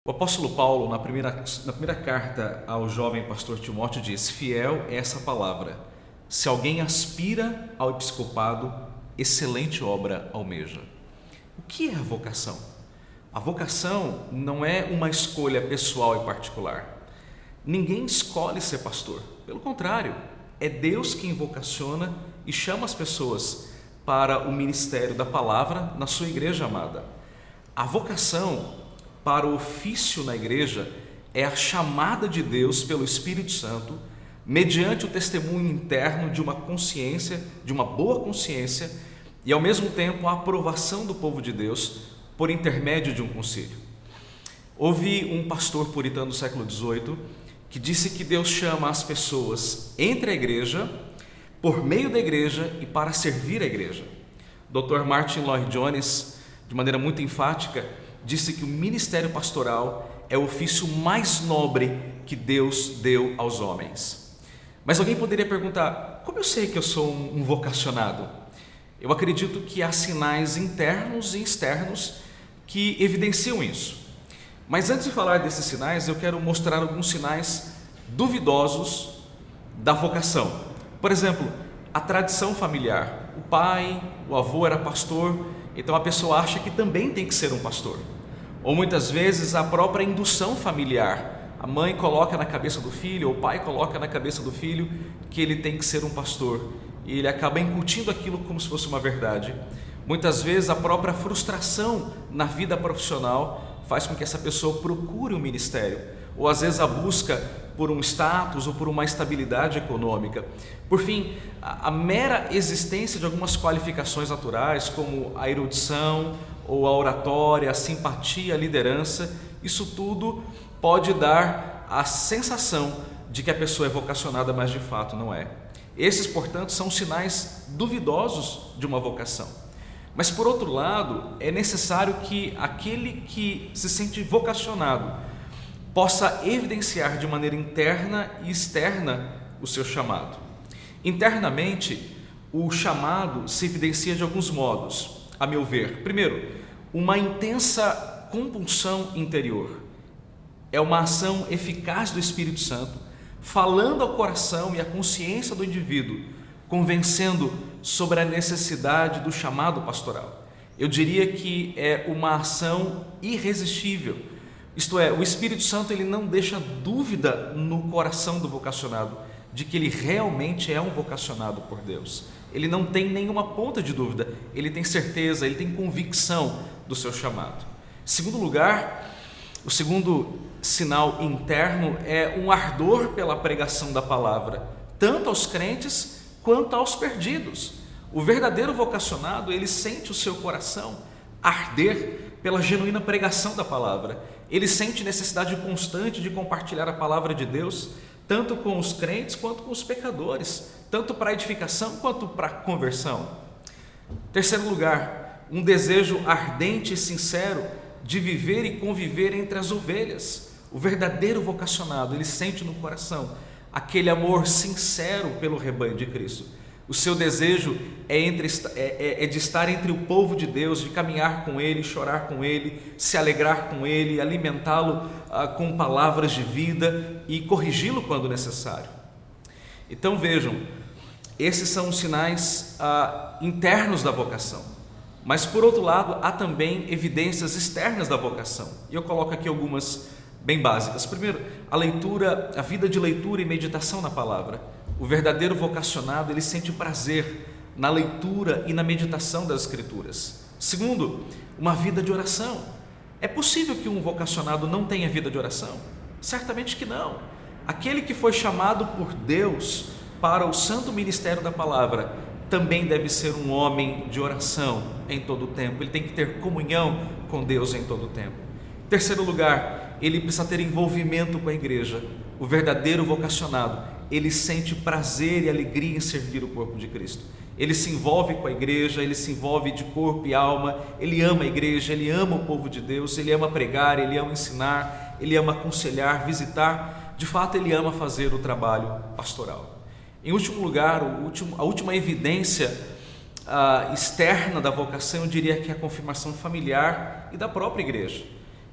O apóstolo Paulo, na primeira carta ao jovem pastor Timóteo, diz: fiel é essa palavra. Se alguém aspira ao episcopado, excelente obra almeja. O que é a vocação? A vocação não é uma escolha pessoal e particular. Ninguém escolhe ser pastor. Pelo contrário, é Deus quem vocaciona e chama as pessoas para o ministério da palavra na sua igreja amada. A vocação para o ofício na igreja é a chamada de Deus pelo Espírito Santo, mediante o testemunho interno de uma consciência, de uma boa consciência, e ao mesmo tempo a aprovação do povo de Deus por intermédio de um concílio. Houve um pastor puritano do século XVIII que disse que Deus chama as pessoas entre a igreja, por meio da igreja e para servir a igreja. Dr. Martin Lloyd-Jones, de maneira muito enfática, disse que o ministério pastoral é o ofício mais nobre que Deus deu aos homens. Mas alguém poderia perguntar: como eu sei que eu sou um vocacionado? Eu acredito que há sinais internos e externos que evidenciam isso. Mas antes de falar desses sinais, eu quero mostrar alguns sinais duvidosos da vocação. Por exemplo, a tradição familiar. O pai, o avô era pastor, então a pessoa acha que também tem que ser um pastor. Ou muitas vezes a própria indução familiar. A mãe coloca na cabeça do filho, ou o pai coloca na cabeça do filho que ele tem que ser um pastor. E ele acaba incutindo aquilo como se fosse uma verdade. Muitas vezes a própria frustração na vida profissional faz com que essa pessoa procure um ministério. Ou às vezes a busca por um status ou por uma estabilidade econômica. Por fim, a mera existência de algumas qualificações naturais, como a erudição ou a oratória, a simpatia, a liderança, isso tudo pode dar a sensação de que a pessoa é vocacionada, mas de fato não é. Esses, portanto, são sinais duvidosos de uma vocação. Mas, por outro lado, é necessário que aquele que se sente vocacionado possa evidenciar de maneira interna e externa o seu chamado. Internamente, o chamado se evidencia de alguns modos, a meu ver. Primeiro, uma intensa compulsão interior. É uma ação eficaz do Espírito Santo, falando ao coração e à consciência do indivíduo, convencendo sobre a necessidade do chamado pastoral. Eu diria que é uma ação irresistível. Isto é, o Espírito Santo ele não deixa dúvida no coração do vocacionado de que ele realmente é um vocacionado por Deus. Ele não tem nenhuma ponta de dúvida, ele tem certeza, ele tem convicção do seu chamado. Em segundo lugar, o segundo sinal interno é um ardor pela pregação da palavra, tanto aos crentes quanto aos perdidos. O verdadeiro vocacionado, ele sente o seu coração arder pela genuína pregação da palavra. Ele sente necessidade constante de compartilhar a palavra de Deus, tanto com os crentes quanto com os pecadores, tanto para edificação quanto para conversão. Terceiro lugar, um desejo ardente e sincero de viver e conviver entre as ovelhas. O verdadeiro vocacionado, ele sente no coração aquele amor sincero pelo rebanho de Cristo. O seu desejo é de estar entre o povo de Deus, de caminhar com Ele, chorar com Ele, se alegrar com Ele, alimentá-lo com palavras de vida e corrigi-lo quando necessário. Então vejam, esses são os sinais internos da vocação. Mas por outro lado, há também evidências externas da vocação. E eu coloco aqui algumas bem básicas. Primeiro, a vida de leitura e meditação na palavra. O verdadeiro vocacionado, ele sente prazer na leitura e na meditação das Escrituras. Segundo, uma vida de oração. É possível que um vocacionado não tenha vida de oração? Certamente que não. Aquele que foi chamado por Deus para o santo ministério da palavra também deve ser um homem de oração em todo o tempo. Ele tem que ter comunhão com Deus em todo o tempo. Em terceiro lugar, ele precisa ter envolvimento com a igreja. O verdadeiro vocacionado, ele sente prazer e alegria em servir o corpo de Cristo. Ele se envolve com a igreja, ele se envolve de corpo e alma, ele ama a igreja, ele ama o povo de Deus, ele ama pregar, ele ama ensinar, ele ama aconselhar, visitar. De fato, ele ama fazer o trabalho pastoral. Em último lugar, a última evidência externa da vocação, eu diria que é a confirmação familiar e da própria igreja.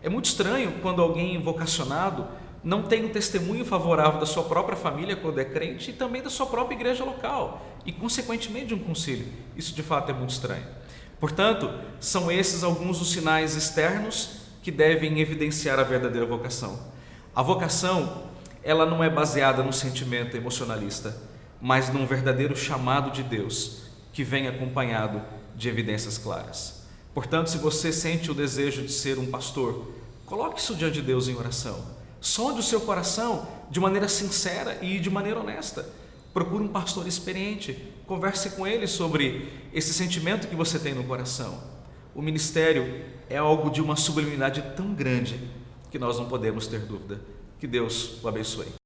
É muito estranho quando alguém vocacionado não tem um testemunho favorável da sua própria família quando é crente e também da sua própria igreja local e, consequentemente, de um concílio. Isso, de fato, é muito estranho. Portanto, são esses alguns dos sinais externos que devem evidenciar a verdadeira vocação. A vocação, ela não é baseada no sentimento emocionalista, mas num verdadeiro chamado de Deus, que vem acompanhado de evidências claras. Portanto, se você sente o desejo de ser um pastor, coloque isso diante de Deus em oração. Sonde o seu coração de maneira sincera e de maneira honesta. Procure um pastor experiente, converse com ele sobre esse sentimento que você tem no coração. O ministério é algo de uma sublimidade tão grande que nós não podemos ter dúvida. Que Deus o abençoe.